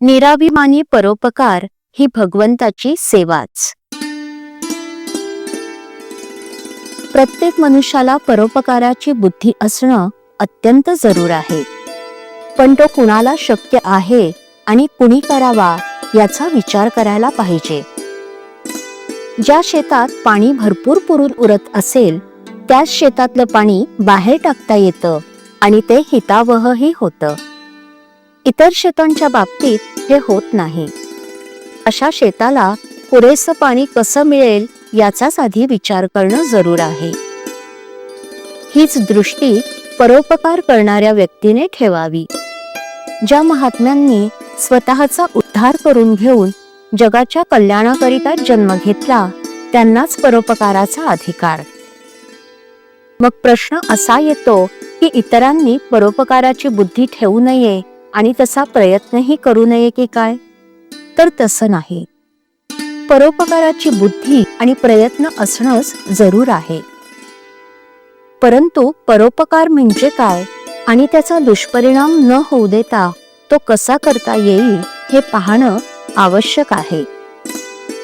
निराभिमानी परोपकार ही भगवंताची सेवाच. प्रत्येक मनुष्याला परोपकाराची बुद्धी असणं अत्यंत जरूर आहे, पण तो कुणाला शक्य आहे आणि कुणी करावा याचा विचार करायला पाहिजे. ज्या शेतात पाणी भरपूर पुरून उरत असेल त्याच शेतातलं पाणी बाहेर टाकता येतं आणि ते हितावहही होतं. इतर शेतांच्या बाबतीत हे होत नाही. अशा शेताला पुरेसं पाणी कसं मिळेल याचाच आधी विचार करणं जरूर आहे. हीच दृष्टी परोपकार करणाऱ्या व्यक्तीने ठेवावी. ज्या महात्म्यांनी स्वतःचा उद्धार करून घेऊन जगाच्या कल्याणाकरिता जन्म घेतला त्यांनाच परोपकाराचा अधिकार. मग प्रश्न असा येतो की इतरांनी परोपकाराची बुद्धी ठेवू नये आणि तसा प्रयत्नही करू नये की काय? तर तसं नाही. परोपकाराची बुद्धी आणि प्रयत्न असणंच जरूर आहे. परंतु परोपकार म्हणजे काय आणि त्याचा दुष्परिणाम न होऊ देता तो कसा करता येईल हे पाहणं आवश्यक आहे.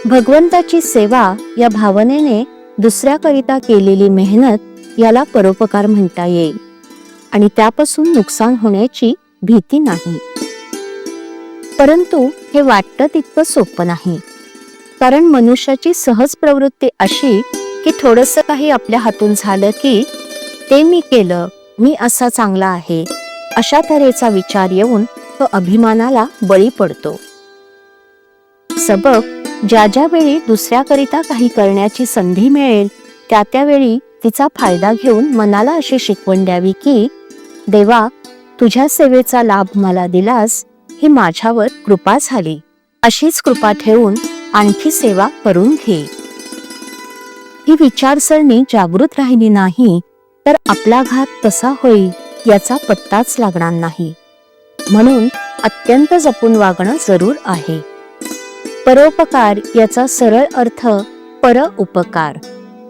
भगवंताची सेवा या भावनेने दुसऱ्याकरिता केलेली मेहनत याला परोपकार म्हणता येईल आणि त्यापासून नुकसान होण्याची भीती नाही. परंतु हे वाटतं तितकं सोपं नाही, कारण मनुष्याची सहज प्रवृत्ती अशी की थोडंसं काही आपल्या हातून झालं की ते मी केलं, मी असा चांगला आहे, अशा तऱ्हेचा विचार येऊन तो अभिमानाला बळी पडतो. सबक ज्या ज्या वेळी दुसऱ्याकरिता काही करण्याची संधी मिळेल त्या त्यावेळी तिचा फायदा घेऊन मनाला अशी शिकवण द्यावी की देवा, तुझ्या सेवेचा लाभ मला दिलास, ही माझ्यावर कृपा झाली. अशीच कृपा ठेवून आणखी सेवा करून घे. ही विचारसरणी जागृत राहिली नाही तर आपला घात कसा होईल याचा पत्ताच लागणार नाही. म्हणून अत्यंत जपून वागणं जरूर आहे. परोपकार याचा सरळ अर्थ पर उपकार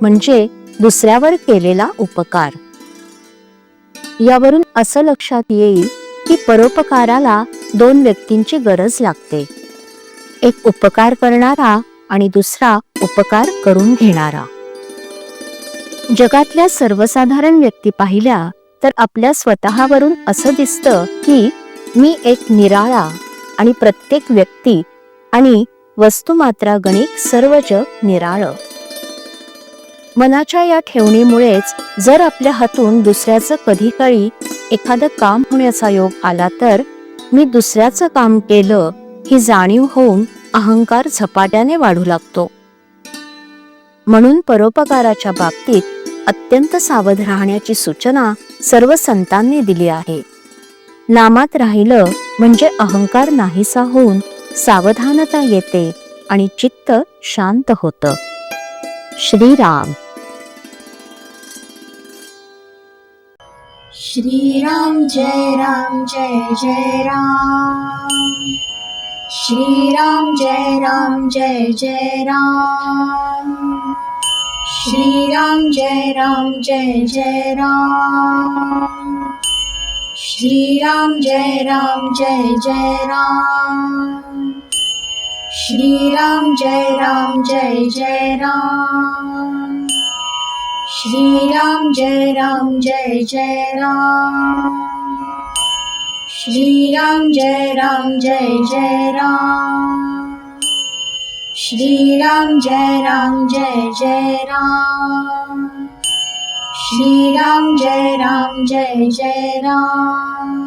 म्हणजे दुसऱ्यावर केलेला उपकार. यावरून असं लक्षात येईल की परोपकाराला दोन व्यक्तींची गरज लागते, एक उपकार करणारा आणि दुसरा उपकार करून घेणारा. जगातल्या सर्वसाधारण व्यक्ती पाहिल्या तर आपल्या स्वतःवरून असं दिसतं की मी एक निराळा आणि प्रत्येक व्यक्ती आणि वस्तुमात्रागणिक सर्व जग निराळं. मनाच्या या ठेवणीमुळेच जर आपल्या हातून दुसऱ्याचं कधी काळी एखादं काम होण्याचा योग आला तर मी दुसऱ्याचं काम केलं ही जाणीव होऊन अहंकार झपाट्याने वाढू लागतो. म्हणून परोपकाराच्या बाबतीत अत्यंत सावध राहण्याची सूचना सर्व संतांनी दिली आहे. नामात राहिलं म्हणजे अहंकार नाहीसा होऊन सावधानता येते आणि चित्त शांत होतं. श्रीराम. श्रीराम जय राम जय जय राम. श्रीराम जय राम जय जय राम. श्रीराम जय राम जय जय राम. श्रीराम जय राम जय जय राम. श्रीराम जय राम जय जय राम. श्रीराम जय राम जय जय राम. श्रीराम जय राम जय जय राम. श्रीराम जय राम जय जय राम. श्रीराम जय राम जय जय राम.